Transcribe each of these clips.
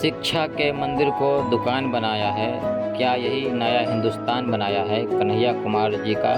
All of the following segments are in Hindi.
शिक्षा के मंदिर को दुकान बनाया है, क्या यही नया हिंदुस्तान बनाया है? कन्हैया कुमार जी का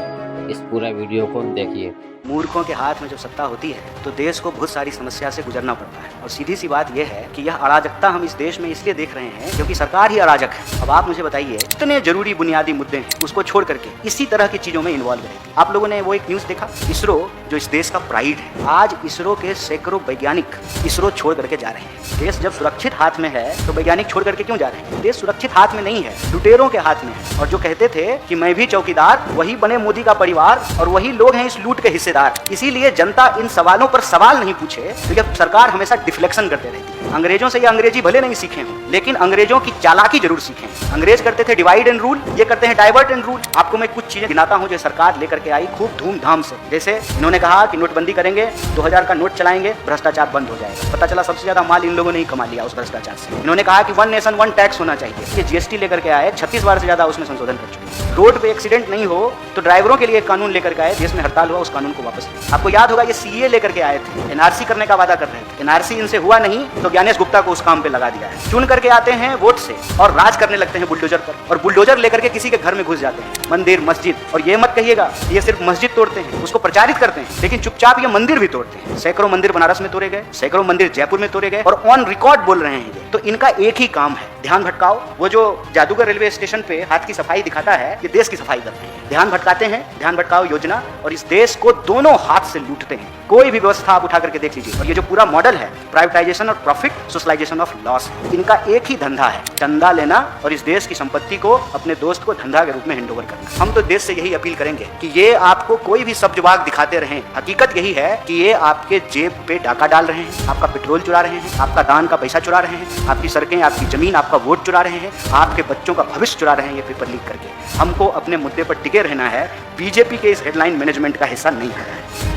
इस पूरा वीडियो को देखिए। मूर्खों के हाथ में जब सत्ता होती है तो देश को बहुत सारी समस्या से गुजरना पड़ता है और सीधी सी बात यह है कि यह अराजकता हम इस देश में इसलिए देख रहे हैं क्योंकि सरकार ही अराजक है। अब आप मुझे बताइए, इतने जरूरी बुनियादी मुद्दे हैं उसको छोड़ करके इसी तरह की चीजों में इन्वॉल्व रहती। आप लोगों ने वो एक न्यूज देखा, इसरो जो इस देश का प्राइड है, आज इसरो के सैकड़ों वैज्ञानिक इसरो छोड़ करके जा रहे हैं। देश जब सुरक्षित हाथ में है तो वैज्ञानिक छोड़ करके क्यों जा रहे हैं? देश सुरक्षित हाथ में नहीं है, लुटेरों के हाथ में है। और जो कहते थे कि मैं भी चौकीदार, वही बने मोदी का परिवार और वही लोग हैं इस लूट के हिस्सेदार। इसीलिए जनता इन सवालों पर सवाल नहीं पूछे क्योंकि सरकार हमेशा डिफ्लेक्शन करते रहती है। अंग्रेजों से ये अंग्रेजी भले नहीं सीखे हों, लेकिन अंग्रेजों की चालाकी जरूर सीखे। अंग्रेज करते थे डिवाइड एंड रूल, ये करते हैं डाइवर्ट एंड रूल। आपको मैं कुछ चीजें गिनाता हूं जो सरकार लेकर के आई खूब धूमधाम से। जैसे इन्होंने कहा कि नोटबंदी करेंगे, 2000 का नोट चलाएंगे, भ्रष्टाचार बंद हो जाएगा। पता चला सबसे ज्यादा माल इन लोगों ने ही कमा लिया उस भ्रष्टाचार से। इन्होंने कहा कि 1 नेशन 1 टैक्स होना चाहिए, ये जीएसटी लेकर के आए, 36 बार से ज्यादा उसमें संशोधन कर चुके। रोड पे एक्सीडेंट नहीं हो तो ड्राइवरों के लिए कानून लेकर के आए, देश में हड़ताल हुआ उस कानून को वापस लिया। आपको याद होगा ये सीए लेकर के आए थे, एनआरसी करने का वादा कर रहे थे, एनआरसी इनसे हुआ नहीं तो ज्ञानेश गुप्ता को उस काम पे लगा दिया है। चुन करके आते हैं वोट से और राज करने लगते हैं बुलडोजर पर, और बुलडोजर लेकर के किसी के घर में घुस जाते हैं, मंदिर मस्जिद। और ये मत कहिएगा ये सिर्फ मस्जिद तोड़ते हैं, उसको प्रचारित करते हैं, लेकिन चुपचाप ये मंदिर भी तोड़ते हैं। सैकड़ों मंदिर बनारस में तोड़े गए, सैकड़ों मंदिर जयपुर में तोड़े गए, और ऑन रिकॉर्ड बोल रहे हैं। तो इनका एक ही काम है, ध्यान भटकाओ। वो जो जादूगर रेलवे स्टेशन पे हाथ की सफाई दिखाता है, ये देश की सफाई करते हैं। ध्यान भटकाते हैं, ध्यान भटकाओ योजना, और इस देश को दोनों हाथ से लूटते हैं। कोई भी व्यवस्था आप उठा करके देख लीजिए, और ये जो पूरा मॉडल है प्राइवेटाइजेशन और प्रॉफिट, सोशलाइजेशन ऑफ लॉस, इनका एक ही धंधा है, चंदा लेना और इस देश की संपत्ति को अपने दोस्त को धंधा के रूप में हैंडओवर करना। हम तो देश से यही अपील करेंगे कि ये आपको कोई भी सब्जवाग दिखाते रहें, हकीकत यही है कि ये आपके जेब पे डाका डाल रहे हैं, आपका पेट्रोल चुरा रहे हैं, आपका दान का पैसा चुरा रहे हैं, आपकी सड़कें, आपकी जमीन, आपका वोट चुरा रहे हैं, आपके बच्चों का भविष्य चुरा रहे हैं ये पेपर लीक करके। हमको अपने मुद्दे पर टिके रहना है, बीजेपी के इस हेडलाइन मैनेजमेंट का हिस्सा नहीं होना है।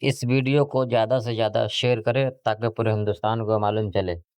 इस वीडियो को ज़्यादा से ज़्यादा शेयर करें ताकि पूरे हिंदुस्तान को मालूम चले।